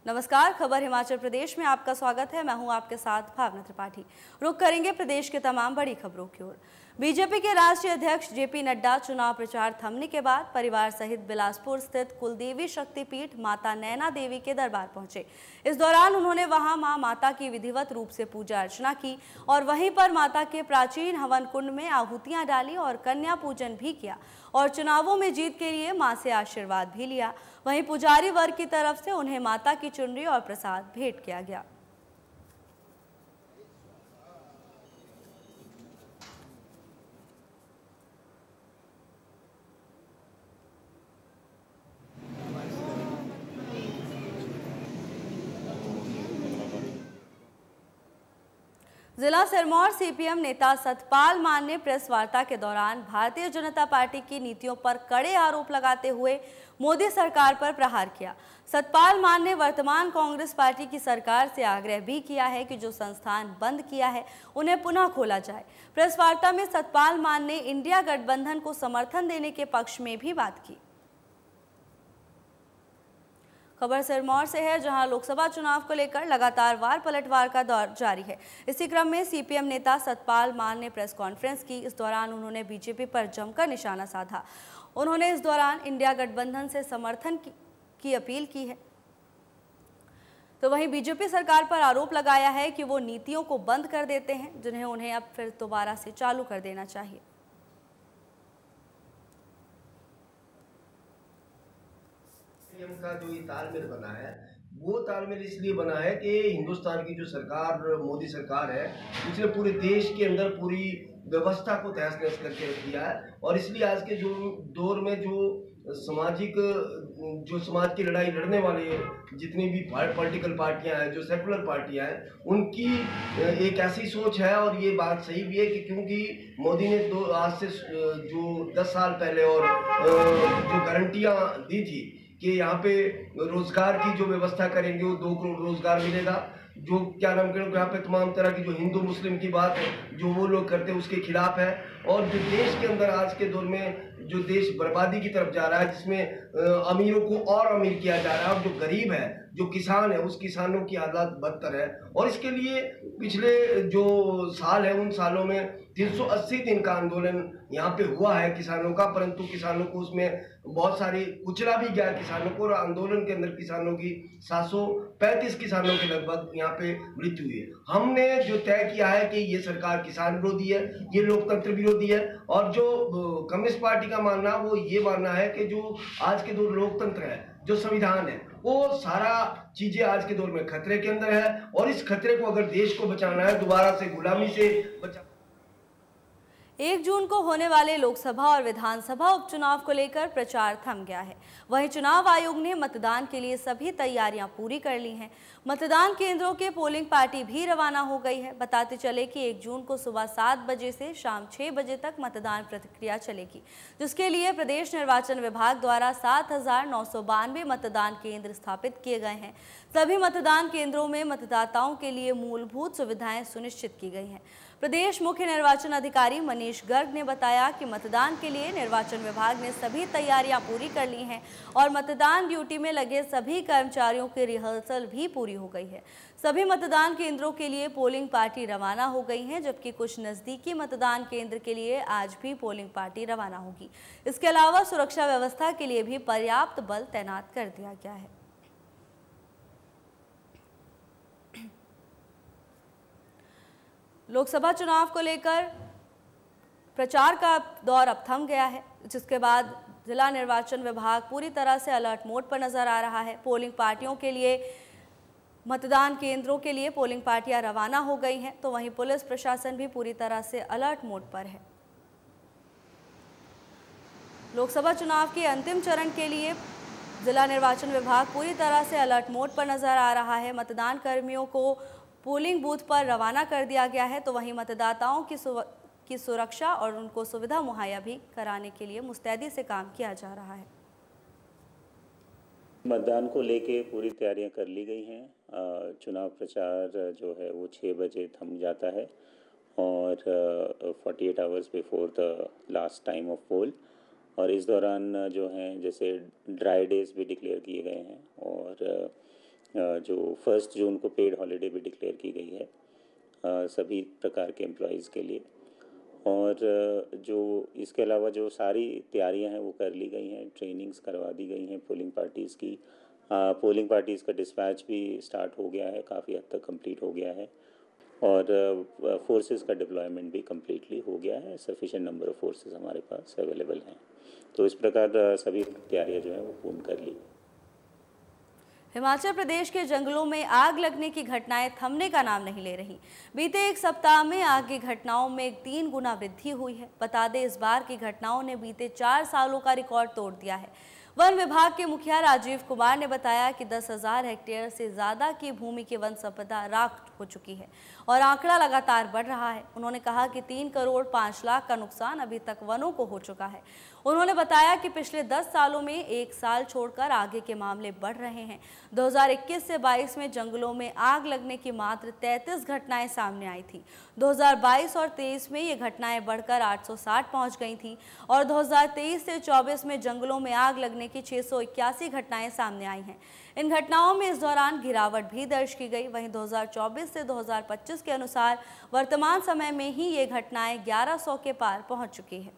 नमस्कार, खबर हिमाचल प्रदेश में आपका स्वागत है। मैं हूं आपके साथ भावना त्रिपाठी। रुक करेंगे प्रदेश के तमाम बड़ी खबरों की ओर। बीजेपी के राष्ट्रीय अध्यक्ष जेपी नड्डा चुनाव प्रचार थमने के बाद परिवार सहित बिलासपुर स्थित कुलदेवी शक्तिपीठ माता नैना देवी के दरबार पहुंचे। इस दौरान उन्होंने वहां मां माता की विधिवत रूप से पूजा अर्चना की और वहीं पर माता के प्राचीन हवन कुंड में आहुतियां डाली और कन्या पूजन भी किया और चुनावों में जीत के लिए मां से आशीर्वाद भी लिया। वहीं पुजारी वर्ग की तरफ से उन्हें माता की चुनरी और प्रसाद भेंट किया गया। जिला सिरमौर सीपीएम नेता सतपाल मान ने प्रेस वार्ता के दौरान भारतीय जनता पार्टी की नीतियों पर कड़े आरोप लगाते हुए मोदी सरकार पर प्रहार किया। सतपाल मान ने वर्तमान कांग्रेस पार्टी की सरकार से आग्रह भी किया है कि जो संस्थान बंद किया है उन्हें पुनः खोला जाए। प्रेस वार्ता में सतपाल मान ने इंडिया गठबंधन को समर्थन देने के पक्ष में भी बात की। खबर सिरमौर से है, जहां लोकसभा चुनाव को लेकर लगातार वार पलटवार का दौर जारी है। इसी क्रम में सीपीएम नेता सतपाल मान ने प्रेस कॉन्फ्रेंस की। इस दौरान उन्होंने बीजेपी पर जमकर निशाना साधा। उन्होंने इस दौरान इंडिया गठबंधन से समर्थन की अपील की है। तो वहीं बीजेपी सरकार पर आरोप लगाया है कि वो नीतियों को बंद कर देते हैं, जिन्हें उन्हें अब फिर दोबारा से चालू कर देना चाहिए। का जो ये तालमेल बना है, वो तालमेल इसलिए बना है कि हिंदुस्तान की जो सरकार, मोदी सरकार है, उसने पूरे देश के अंदर पूरी व्यवस्था को तहस नहस करके रख दिया है। और इसलिए आज के जो दौर में जो समाज की लड़ाई लड़ने वाले जितनी भी पॉलिटिकल पार्टियां हैं, जो सेकुलर पार्टियां हैं, उनकी एक ऐसी सोच है। और ये बात सही भी है कि क्योंकि मोदी ने आज से जो 10 साल पहले और जो गारंटियां दी थी कि यहाँ पे रोजगार की जो व्यवस्था करेंगे, वो 2 करोड़ रोजगार मिलेगा, जो क्या नाम करें, यहाँ पे तमाम तरह की जो हिंदू मुस्लिम की बात है जो वो लोग करते हैं उसके खिलाफ है। और जो देश के अंदर आज के दौर में जो देश बर्बादी की तरफ जा रहा है, जिसमें अमीरों को और अमीर किया जा रहा है, और जो गरीब है, जो किसान है, उस किसानों की हालात बदतर है। और इसके लिए पिछले जो साल है, उन सालों में 380 दिन का आंदोलन यहाँ पे हुआ है किसानों का, परंतु किसानों को उसमें बहुत सारी कुचला भी गया किसानों को। और आंदोलन के अंदर किसानों की 735 किसानों के लगभग यहाँ पे मृत्यु हुई है। हमने जो तय किया है कि ये सरकार किसान विरोधी है, ये लोकतंत्र विरोधी है। और जो कम्युनिस्ट पार्टी का मानना, वो ये मानना है कि जो आज के दौर लोकतंत्र है, जो संविधान है, वो सारा चीजें आज के दौर में खतरे के अंदर है। और इस खतरे को अगर देश को बचाना है, दोबारा से गुलामी से 1 जून को होने वाले लोकसभा और विधानसभा उपचुनाव को लेकर प्रचार थम गया है। वहीं चुनाव आयोग ने मतदान के लिए सभी तैयारियां पूरी कर ली हैं। मतदान केंद्रों के पोलिंग पार्टी भी रवाना हो गई है। बताते चले कि 1 जून को सुबह 7 बजे से शाम 6 बजे तक मतदान प्रक्रिया चलेगी, जिसके लिए प्रदेश निर्वाचन विभाग द्वारा 7,992 मतदान केंद्र स्थापित किए गए हैं। सभी मतदान केंद्रों में मतदाताओं के लिए मूलभूत सुविधाएं सुनिश्चित की गई हैं। प्रदेश मुख्य निर्वाचन अधिकारी मनीष गर्ग ने बताया कि मतदान के लिए निर्वाचन विभाग ने सभी तैयारियां पूरी कर ली हैं और मतदान ड्यूटी में लगे सभी कर्मचारियों की रिहर्सल भी पूरी हो गई है। सभी मतदान केंद्रों के लिए पोलिंग पार्टी रवाना हो गई हैं, जबकि कुछ नज़दीकी मतदान केंद्र के लिए आज भी पोलिंग पार्टी रवाना होगी। इसके अलावा सुरक्षा व्यवस्था के लिए भी पर्याप्त बल तैनात कर दिया गया है। लोकसभा चुनाव को लेकर प्रचार का दौर अब थम गया है, जिसके बाद जिला निर्वाचन विभाग पूरी तरह से अलर्ट मोड पर नजर आ रहा है। पोलिंग पार्टियों के लिए मतदान केंद्रों के लिए पोलिंग पार्टियां रवाना हो गई हैं, तो वहीं पुलिस प्रशासन भी पूरी तरह से अलर्ट मोड पर है। लोकसभा चुनाव के अंतिम चरण के लिए जिला निर्वाचन विभाग पूरी तरह से अलर्ट मोड पर नजर आ रहा है। मतदान कर्मियों को पोलिंग बूथ पर रवाना कर दिया गया है, तो वहीं मतदाताओं की सुरक्षा और उनको सुविधा मुहैया भी कराने के लिए मुस्तैदी से काम किया जा रहा है। मतदान को लेके पूरी तैयारियां कर ली गई हैं। चुनाव प्रचार जो है वो 6 बजे थम जाता है और 48 hours before the last time of poll. और इस दौरान जो हैं जैसे ड्राई डेज भी डिक्लेयर किए गए हैं और जो 1 जून को पेड हॉलीडे भी डिक्लेयर की गई है सभी प्रकार के एम्प्लॉयज़ के लिए। और जो इसके अलावा जो सारी तैयारियां हैं वो कर ली गई हैं, ट्रेनिंग्स करवा दी गई हैं पोलिंग पार्टीज़ की। पोलिंग पार्टीज़ का डिस्पैच भी स्टार्ट हो गया है, काफ़ी हद तक कंप्लीट हो गया है। और फोर्सेस का डिप्लॉयमेंट भी कम्प्लीटली हो गया है। सफिशिएंट नंबर ऑफ़ फोर्सेस हमारे पास अवेलेबल हैं। तो इस प्रकार सभी तैयारियां जो हैं वो पूर्ण कर ली। हिमाचल प्रदेश के जंगलों में आग लगने की घटनाएं थमने का नाम नहीं ले रही। बीते एक सप्ताह में आग की घटनाओं में 3 गुना वृद्धि हुई है। बता दें, इस बार की घटनाओं ने बीते 4 सालों का रिकॉर्ड तोड़ दिया है। वन विभाग के मुखिया राजीव कुमार ने बताया कि 10,000 हेक्टेयर से ज्यादा की भूमि की वन संपदा राख हो चुकी है और आंकड़ा लगातार बढ़ रहा है। उन्होंने कहा कि 3 करोड़ 5 लाख का नुकसान अभी तक वनों को हो चुका है। उन्होंने बताया कि पिछले 10 सालों में एक साल छोड़कर आगे के मामले बढ़ रहे हैं। 2021 से 22 में जंगलों में आग लगने की मात्र 33 घटनाएं सामने आई थी। 2022 और 23 में ये घटनाएं बढ़कर 860 पहुंच गई थी और 2023 से 24 में जंगलों में आग लगने की 681 घटनाएं सामने आई हैं। इन घटनाओं में इस दौरान गिरावट भी दर्ज की गई। वहीं 2024 से 2025 के अनुसार वर्तमान समय में ही ये घटनाएं 1100 के पार पहुंच चुकी है।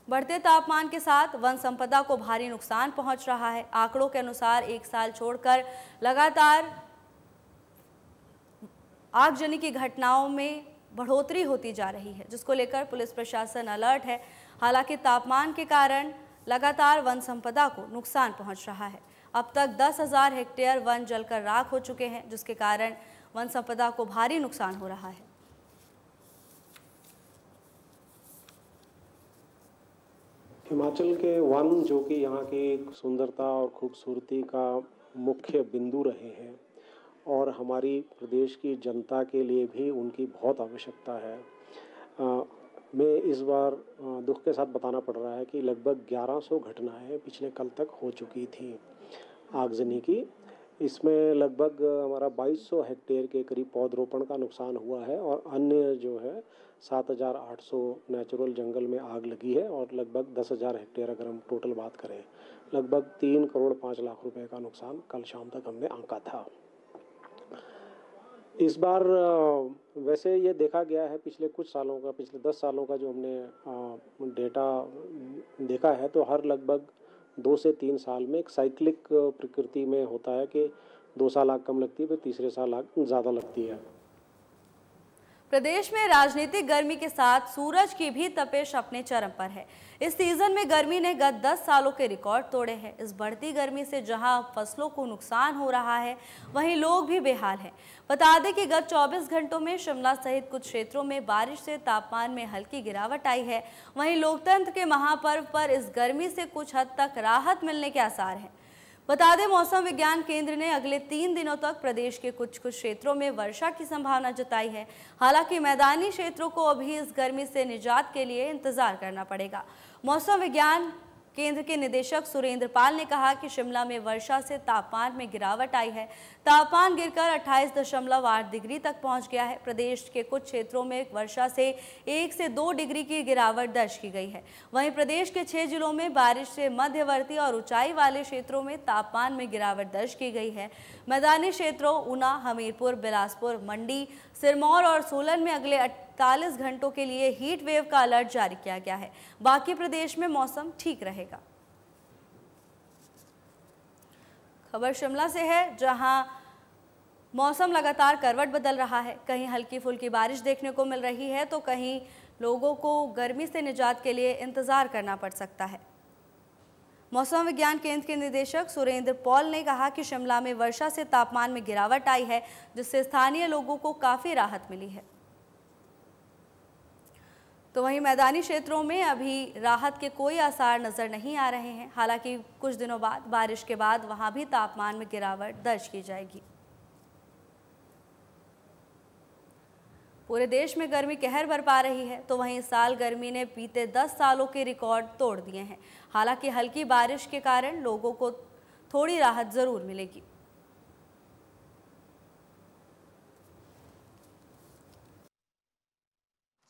बढ़ते तापमान के साथ वन संपदा को भारी नुकसान पहुंच रहा है। आंकड़ों के अनुसार एक साल छोड़कर लगातार आगजनी की घटनाओं में बढ़ोतरी होती जा रही है, जिसको लेकर पुलिस प्रशासन अलर्ट है। हालांकि तापमान के कारण लगातार वन संपदा को नुकसान पहुंच रहा है। अब तक 10,000 हेक्टेयर वन जलकर राख हो चुके हैं, जिसके कारण वन संपदा को भारी नुकसान हो रहा है। हिमाचल के वन जो कि यहाँ की सुंदरता और खूबसूरती का मुख्य बिंदु रहे हैं और हमारी प्रदेश की जनता के लिए भी उनकी बहुत आवश्यकता है। मैं इस बार दुख के साथ बताना पड़ रहा है कि लगभग 1100 घटनाएं पिछले कल तक हो चुकी थी आगजनी की। इसमें लगभग हमारा 2200 हेक्टेयर के करीब पौधरोपण का नुकसान हुआ है और अन्य जो है 7,800 नेचुरल जंगल में आग लगी है और लगभग 10,000 हेक्टेयर अगर हम टोटल बात करें लगभग 3 करोड़ 5 लाख रुपए का नुकसान कल शाम तक हमने आंका था। इस बार वैसे ये देखा गया है पिछले कुछ सालों का, पिछले 10 सालों का जो हमने डेटा देखा है तो हर लगभग 2 से 3 साल में एक साइक्लिक प्रकृति में होता है कि 2 साल आग कम लगती है फिर तीसरे साल आग ज़्यादा लगती है। प्रदेश में राजनीतिक गर्मी के साथ सूरज की भी तपिश अपने चरम पर है। इस सीजन में गर्मी ने गत 10 सालों के रिकॉर्ड तोड़े हैं। इस बढ़ती गर्मी से जहां फसलों को नुकसान हो रहा है, वहीं लोग भी बेहाल हैं। बता दें कि गत 24 घंटों में शिमला सहित कुछ क्षेत्रों में बारिश से तापमान में हल्की गिरावट आई है। वहीं लोकतंत्र के महापर्व पर इस गर्मी से कुछ हद तक राहत मिलने के आसार हैं। बता दें, मौसम विज्ञान केंद्र ने अगले 3 दिनों तक प्रदेश के कुछ क्षेत्रों में वर्षा की संभावना जताई है। हालांकि मैदानी क्षेत्रों को अभी इस गर्मी से निजात के लिए इंतजार करना पड़ेगा। मौसम विज्ञान केंद्र के निदेशक सुरेंद्र पाल ने कहा कि शिमला में वर्षा से तापमान में गिरावट आई है। तापमान गिरकर 28.8 डिग्री तक पहुंच गया है। प्रदेश के कुछ क्षेत्रों में वर्षा से 1 से 2 डिग्री की गिरावट दर्ज की गई है। वहीं प्रदेश के 6 जिलों में बारिश से मध्यवर्ती और ऊंचाई वाले क्षेत्रों में तापमान में गिरावट दर्ज की गई है। मैदानी क्षेत्रों ऊना, हमीरपुर, बिलासपुर, मंडी, सिरमौर और सोलन में अगले 48 घंटों के लिए हीट वेव का अलर्ट जारी किया गया है। बाकी प्रदेश में मौसम ठीक रहेगा। खबर शिमला से है, जहां मौसम लगातार करवट बदल रहा है। कहीं हल्की फुल्की बारिश देखने को मिल रही है तो कहीं लोगों को गर्मी से निजात के लिए इंतजार करना पड़ सकता है। मौसम विज्ञान केंद्र के निदेशक सुरेंद्र पॉल ने कहा कि शिमला में वर्षा से तापमान में गिरावट आई है, जिससे स्थानीय लोगों को काफी राहत मिली है। तो वहीं मैदानी क्षेत्रों में अभी राहत के कोई आसार नजर नहीं आ रहे हैं। हालांकि कुछ दिनों बाद बारिश के बाद वहां भी तापमान में गिरावट दर्ज की जाएगी। पूरे देश में गर्मी कहर बरपा रही है, तो वहीं इस साल गर्मी ने बीते 10 सालों के रिकॉर्ड तोड़ दिए हैं। हालांकि हल्की बारिश के कारण लोगों को थोड़ी राहत जरूर मिलेगी।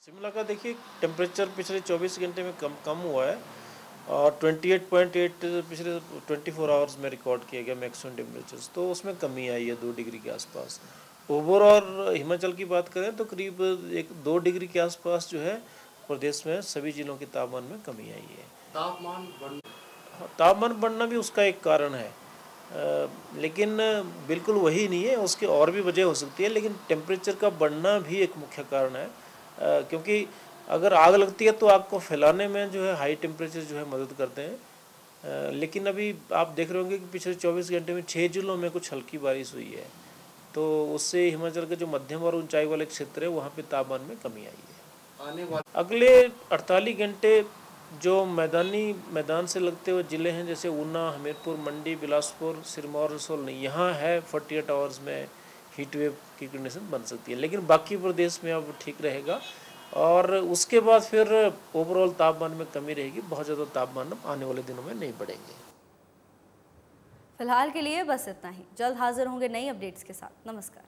शिमला का देखिए टेम्परेचर पिछले 24 घंटे में कम हुआ है और 28.8 पिछले 24 आवर्स में रिकॉर्ड किया गया मैक्सिमम टेम्परेचर्स, तो उसमें कमी आई है 2 डिग्री के आसपास। ओवरऑल हिमाचल की बात करें तो करीब 2 डिग्री के आसपास जो है प्रदेश में सभी जिलों के तापमान में कमी आई है। तापमान बढ़ना भी उसका एक कारण है, लेकिन बिल्कुल वही नहीं है, उसकी और भी वजह हो सकती है, लेकिन टेम्परेचर का बढ़ना भी एक मुख्य कारण है। क्योंकि अगर आग लगती है तो आग को फैलाने में जो है हाई टेम्परेचर जो है मदद करते हैं, लेकिन अभी आप देख रहे होंगे कि पिछले 24 घंटे में 6 जिलों में कुछ हल्की बारिश हुई है, तो उससे हिमाचल के जो मध्यम और ऊंचाई वाले क्षेत्र है वहाँ पे तापमान में कमी आई है। अगले 48 घंटे जो मैदान से लगते हुए ज़िले हैं जैसे ऊना, हमीरपुर, मंडी, बिलासपुर, सिरमौर, रसोल, यहाँ है 48 आवर्स में हीट वेव की कंडीशन बन सकती है, लेकिन बाकी प्रदेश में अब ठीक रहेगा और उसके बाद फिर ओवरऑल तापमान में कमी रहेगी। बहुत ज़्यादा तापमान आने वाले दिनों में नहीं बढ़ेंगे। फिलहाल के लिए बस इतना ही। जल्द हाजिर होंगे नई अपडेट्स के साथ। नमस्कार।